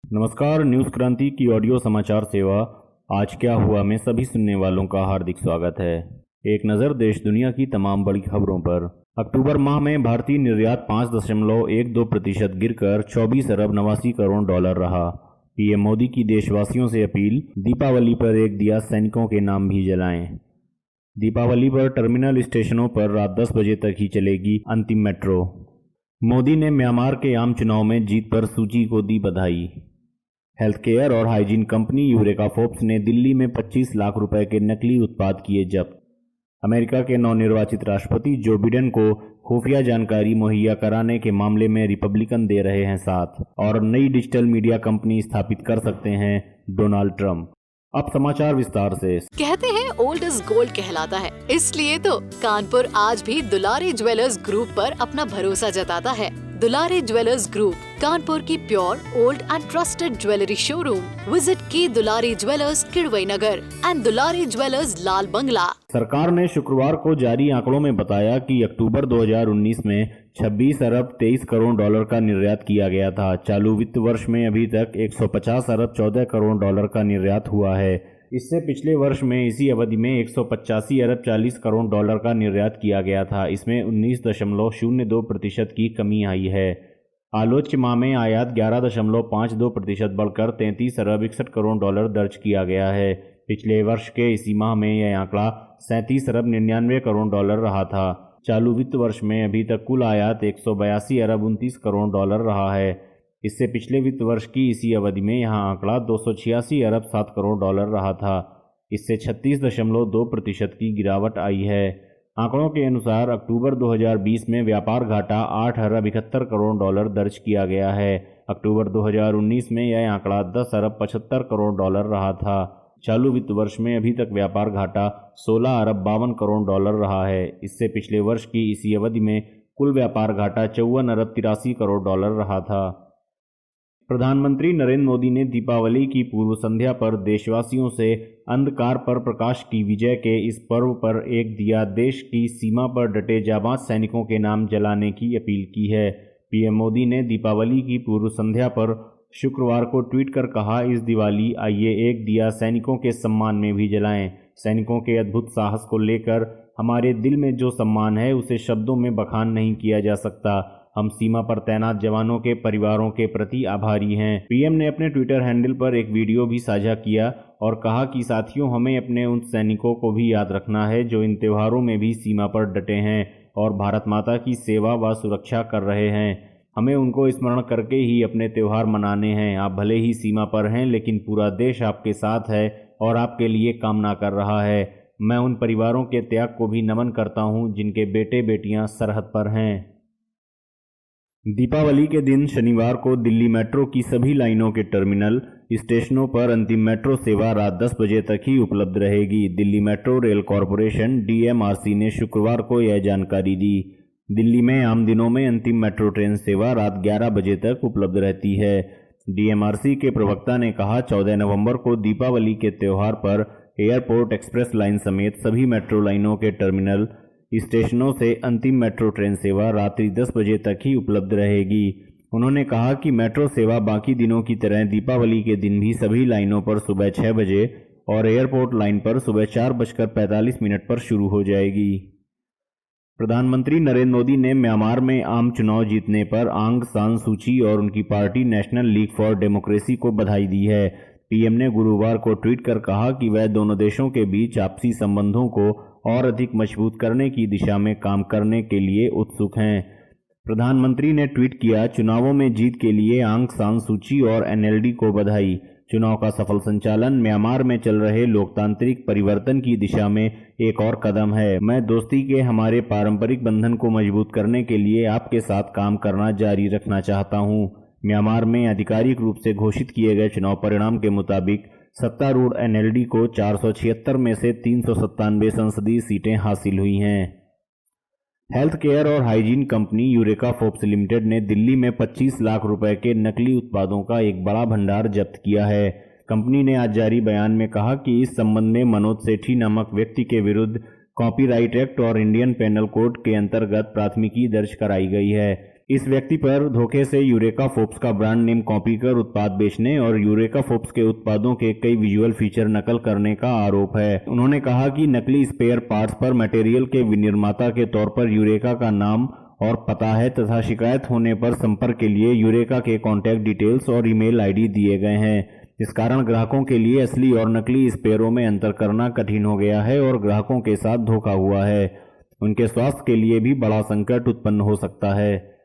नमस्कार, न्यूज क्रांति की ऑडियो समाचार सेवा आज क्या हुआ में सभी सुनने वालों का हार्दिक स्वागत है। एक नज़र देश दुनिया की तमाम बड़ी खबरों पर। अक्टूबर माह में भारतीय निर्यात 5.12% गिरकर 24 अरब 89 करोड़ डॉलर रहा। पीएम मोदी की देशवासियों से अपील, दीपावली पर एक दिया सैनिकों के नाम भी जलाएं। दीपावली पर टर्मिनल स्टेशनों पर रात 10 बजे तक ही चलेगी अंतिम मेट्रो। मोदी ने म्यांमार के आम चुनाव में जीत पर सूची को दी बधाई। हेल्थ केयर और हाइजीन कंपनी यूरेका फोर्ब्स ने दिल्ली में 25 लाख रुपए के नकली उत्पाद किए जब्त। अमेरिका के नवनिर्वाचित राष्ट्रपति जो बिडेन को खुफिया जानकारी मुहैया कराने के मामले में रिपब्लिकन दे रहे हैं साथ, और नई डिजिटल मीडिया कंपनी स्थापित कर सकते हैं डोनाल्ड ट्रंप। अब समाचार विस्तार से। कहते हैं ओल्ड इज गोल्ड कहलाता है, इसलिए तो कानपुर आज भी दुलारी ज्वेलर्स ग्रुप पर अपना भरोसा जताता है। दुलारी ज्वेलर्स ग्रुप, कानपुर की pure old and trusted jewellery showroom. Visit की Dulari jewellers Kidwai Nagar and Dulari jewellers Lal Bangla. सरकार ने शुक्रवार को जारी आंकड़ों में बताया कि अक्टूबर 2019 में 26 अरब 23 करोड़ डॉलर का निर्यात किया गया था। चालू वित्त वर्ष में अभी तक 150 अरब 14 करोड़ डॉलर का निर्यात हुआ है। इससे पिछले वर्ष में इसी अवधि में 185 अरब 40 करोड़ डॉलर का निर्यात किया गया था। इसमें 19.02% की कमी आई है। आलोच्य माह में आयात 11.52% बढ़कर 33 अरब 61 करोड़ डॉलर दर्ज किया गया है। पिछले वर्ष के इसी माह में यह आंकड़ा 37 अरब 99 करोड़ डॉलर रहा था। चालू वित्त वर्ष में अभी तक कुल आयात 182 अरब 29 करोड़ डॉलर रहा है। इससे पिछले वित्त वर्ष की इसी अवधि में यह आंकड़ा 286 अरब 7 करोड़ डॉलर रहा था। इससे 36.2% की गिरावट आई है। आंकड़ों के अनुसार अक्टूबर 2020 में व्यापार घाटा 8 अरब 71 करोड़ डॉलर दर्ज किया गया है। अक्टूबर 2019 में यह आंकड़ा 10 अरब 75 करोड़ डॉलर रहा था। चालू वित्त वर्ष में अभी तक व्यापार घाटा 16 अरब 52 करोड़ डॉलर रहा है। इससे पिछले वर्ष की इसी अवधि में कुल व्यापार घाटा 54 अरब 83 करोड़ डॉलर रहा था। प्रधानमंत्री नरेंद्र मोदी ने दीपावली की पूर्व संध्या पर देशवासियों से अंधकार पर प्रकाश की विजय के इस पर्व पर एक दिया देश की सीमा पर डटे जाबाज सैनिकों के नाम जलाने की अपील की है। पीएम मोदी ने दीपावली की पूर्व संध्या पर शुक्रवार को ट्वीट कर कहा, इस दिवाली आइए एक दिया सैनिकों के सम्मान में भी जलाएं। सैनिकों के अद्भुत साहस को लेकर हमारे दिल में जो सम्मान है उसे शब्दों में बखान नहीं किया जा सकता। हम सीमा पर तैनात जवानों के परिवारों के प्रति आभारी हैं। पीएम ने अपने ट्विटर हैंडल पर एक वीडियो भी साझा किया और कहा कि साथियों, हमें अपने उन सैनिकों को भी याद रखना है जो इन त्योहारों में भी सीमा पर डटे हैं और भारत माता की सेवा व सुरक्षा कर रहे हैं। हमें उनको स्मरण करके ही अपने त्यौहार मनाने हैं। आप भले ही सीमा पर हैं, लेकिन पूरा देश आपके साथ है और आपके लिए कामना कर रहा है। मैं उन परिवारों के त्याग को भी नमन करता हूं जिनके बेटे बेटियां सरहद पर हैं। दीपावली के दिन शनिवार को दिल्ली मेट्रो की सभी लाइनों के टर्मिनल स्टेशनों पर अंतिम मेट्रो सेवा रात 10 बजे तक ही उपलब्ध रहेगी। Delhi metro rail corporation DMRC ने शुक्रवार को यह जानकारी दी। दिल्ली में आम दिनों में अंतिम मेट्रो ट्रेन सेवा रात 11 बजे तक उपलब्ध रहती है। डीएमआरसी के प्रवक्ता ने कहा, 14 नवंबर को दीपावली के त्यौहार पर एयरपोर्ट एक्सप्रेस लाइन समेत सभी मेट्रो लाइनों के टर्मिनल स्टेशनों से अंतिम मेट्रो ट्रेन सेवा रात्रि 10 बजे तक ही उपलब्ध रहेगी। उन्होंने कहा कि मेट्रो सेवा बाकी दिनों की तरह दीपावली के दिन भी सभी लाइनों पर सुबह 6 बजे और एयरपोर्ट लाइन पर सुबह 4:45 पर शुरू हो जाएगी। प्रधानमंत्री नरेंद्र मोदी ने म्यांमार में आम चुनाव जीतने पर आंग सान सूची और उनकी party national league for democracy को बधाई दी है। पीएम ने गुरुवार को ट्वीट कर कहा कि वह दोनों देशों के बीच आपसी संबंधों को और अधिक मजबूत करने की दिशा में काम करने के लिए उत्सुक हैं। प्रधानमंत्री ने ट्वीट किया, चुनावों में जीत के लिए आंग सान सूची और एनएलडी को बधाई। चुनाव का सफल संचालन म्यांमार में चल रहे लोकतांत्रिक परिवर्तन की दिशा में एक और कदम है। मैं दोस्ती के हमारे पारंपरिक बंधन को मजबूत करने के लिए आपके साथ काम करना जारी रखना चाहता हूं। म्यांमार में आधिकारिक रूप से घोषित किए गए चुनाव परिणाम के मुताबिक सत्तारूढ़ एनएलडी को 476 में से 397 संसदीय सीटें हासिल हुई हैं। हेल्थ केयर और hygiene company eureka Forbes limited ने दिल्ली में 25 लाख रुपए के नकली उत्पादों का एक बड़ा भंडार जब्त किया है। कंपनी ने आज जारी बयान में कहा कि इस संबंध में मनोज सेठी नामक व्यक्ति के विरुद्ध कॉपीराइट एक्ट और इंडियन पेनल कोड के अंतर्गत प्राथमिकी दर्ज कराई गई है। इस व्यक्ति पर धोखे से यूरेका फोर्ब्स का ब्रांड नेम कॉपी कर उत्पाद बेचने और यूरेका फोर्ब्स के उत्पादों के कई विजुअल फीचर नकल करने का आरोप है। उन्होंने कहा कि नकली स्पेयर पार्ट्स पर मटेरियल के विनिर्माता के तौर पर यूरेका का नाम और पता है तथा शिकायत होने पर संपर्क के लिए यूरेका के कॉन्टैक्ट डिटेल्स और ईमेल आईडी दिए गए हैं। इस कारण ग्राहकों के लिए असली और नकली स्पेयरों में अंतर करना कठिन हो गया है और ग्राहकों के साथ धोखा हुआ है। उनके स्वास्थ्य के लिए भी बड़ा संकट उत्पन्न हो सकता है।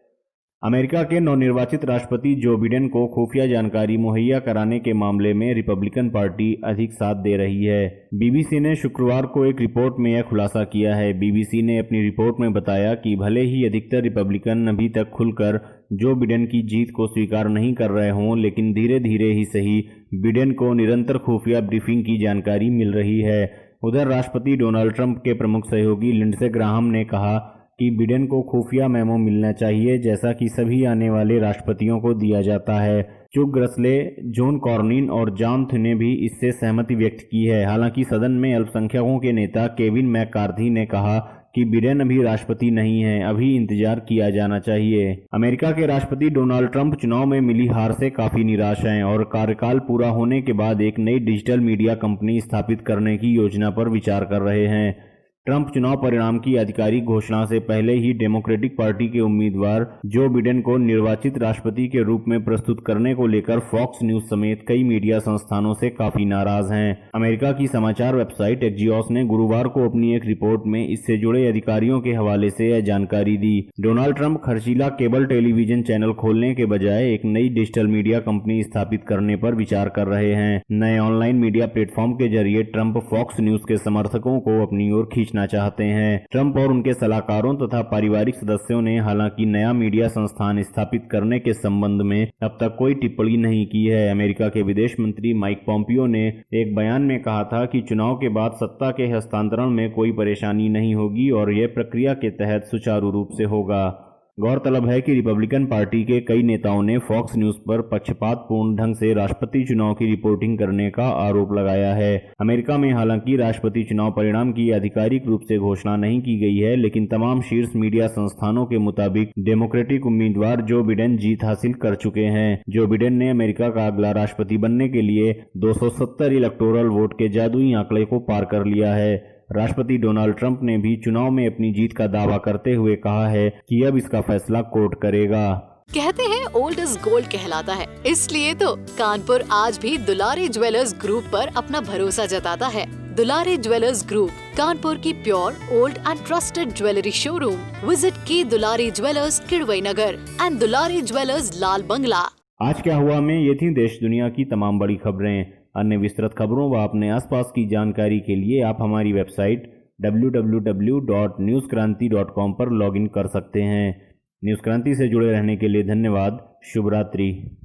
अमेरिका के नवनिर्वाचित राष्ट्रपति जो बिडेन को खुफिया जानकारी मुहैया कराने के मामले में रिपब्लिकन पार्टी अधिक साथ दे रही है। बीबीसी ने शुक्रवार को एक रिपोर्ट में यह खुलासा किया है। बीबीसी ने अपनी रिपोर्ट में बताया कि भले ही अधिकतर रिपब्लिकन अभी तक खुलकर जो बिडेन की जीत को स्वीकार नहीं कर रहे हों, लेकिन धीरे धीरे ही सही बिडेन को निरंतर खुफिया ब्रीफिंग की जानकारी मिल रही है। उधर राष्ट्रपति डोनाल्ड ट्रंप के प्रमुख सहयोगी लिंडसे ग्राहम ने कहा कि बिडेन को खुफिया मेमो मिलना चाहिए, जैसा कि सभी आने वाले राष्ट्रपतियों को दिया जाता है। चुक ग्रसले, जॉन कॉर्निन और जॉन थे ने भी इससे सहमति व्यक्त की है। हालांकि सदन में अल्पसंख्यकों के नेता केविन मैककार्थी ने कहा कि बिडेन अभी राष्ट्रपति नहीं है, अभी इंतजार किया जाना चाहिए। अमेरिका के राष्ट्रपति डोनाल्ड ट्रंप चुनाव में मिली हार से काफी निराश हैं और कार्यकाल पूरा होने के बाद एक नई डिजिटल मीडिया कंपनी स्थापित करने की योजना पर विचार कर रहे हैं। ट्रंप चुनाव परिणाम की आधिकारिक घोषणा से पहले ही डेमोक्रेटिक पार्टी के उम्मीदवार जो बिडेन को निर्वाचित राष्ट्रपति के रूप में प्रस्तुत करने को लेकर फॉक्स न्यूज समेत कई मीडिया संस्थानों से काफी नाराज हैं। अमेरिका की समाचार वेबसाइट एक्जियोस ने गुरुवार को अपनी एक रिपोर्ट में इससे जुड़े अधिकारियों के हवाले से यह जानकारी दी। डोनाल्ड ट्रंप खर्चीला केबल टेलीविजन चैनल खोलने के बजाय एक नई डिजिटल मीडिया कंपनी स्थापित करने पर विचार कर रहे हैं। नए ऑनलाइन मीडिया प्लेटफॉर्म के जरिए ट्रंप फॉक्स न्यूज के समर्थकों को अपनी ओर चाहते हैं। ट्रंप और उनके सलाहकारों तथा पारिवारिक सदस्यों ने हालांकि नया मीडिया संस्थान स्थापित करने के संबंध में अब तक कोई टिप्पणी नहीं की है। अमेरिका के विदेश मंत्री माइक पोम्पियो ने एक बयान में कहा था कि चुनाव के बाद सत्ता के हस्तांतरण में कोई परेशानी नहीं होगी और यह प्रक्रिया के तहत सुचारू रूप से होगा। गौरतलब है कि रिपब्लिकन पार्टी के कई नेताओं ने फॉक्स न्यूज पर पक्षपातपूर्ण ढंग से राष्ट्रपति चुनाव की रिपोर्टिंग करने का आरोप लगाया है। अमेरिका में हालांकि राष्ट्रपति चुनाव परिणाम की आधिकारिक रूप से घोषणा नहीं की गई है, लेकिन तमाम शीर्ष मीडिया संस्थानों के मुताबिक डेमोक्रेटिक उम्मीदवार जो बिडेन जीत हासिल कर चुके हैं। जो बिडेन ने अमेरिका का अगला राष्ट्रपति बनने के लिए 270 इलेक्टोरल वोट के जादुई आंकड़े को पार कर लिया है। राष्ट्रपति डोनाल्ड ट्रंप ने भी चुनाव में अपनी जीत का दावा करते हुए कहा है कि अब इसका फैसला कोर्ट करेगा। कहते हैं ओल्ड इज गोल्ड कहलाता है, इसलिए तो कानपुर आज भी दुलारी ज्वेलर्स ग्रुप पर अपना भरोसा जताता है। दुलारी ज्वेलर्स ग्रुप, कानपुर की pure old and trusted jewellery showroom. Visit की Dulari jewellers Kidwai Nagar and Dulari jewellers Lal Bangla. आज क्या हुआ में ये थी देश दुनिया की तमाम बड़ी खबरें। अन्य विस्तृत खबरों व अपने आसपास की जानकारी के लिए आप हमारी वेबसाइट www.newskranti.com पर लॉगिन कर सकते हैं। न्यूज़ क्रांति से जुड़े रहने के लिए धन्यवाद। शुभ रात्रि।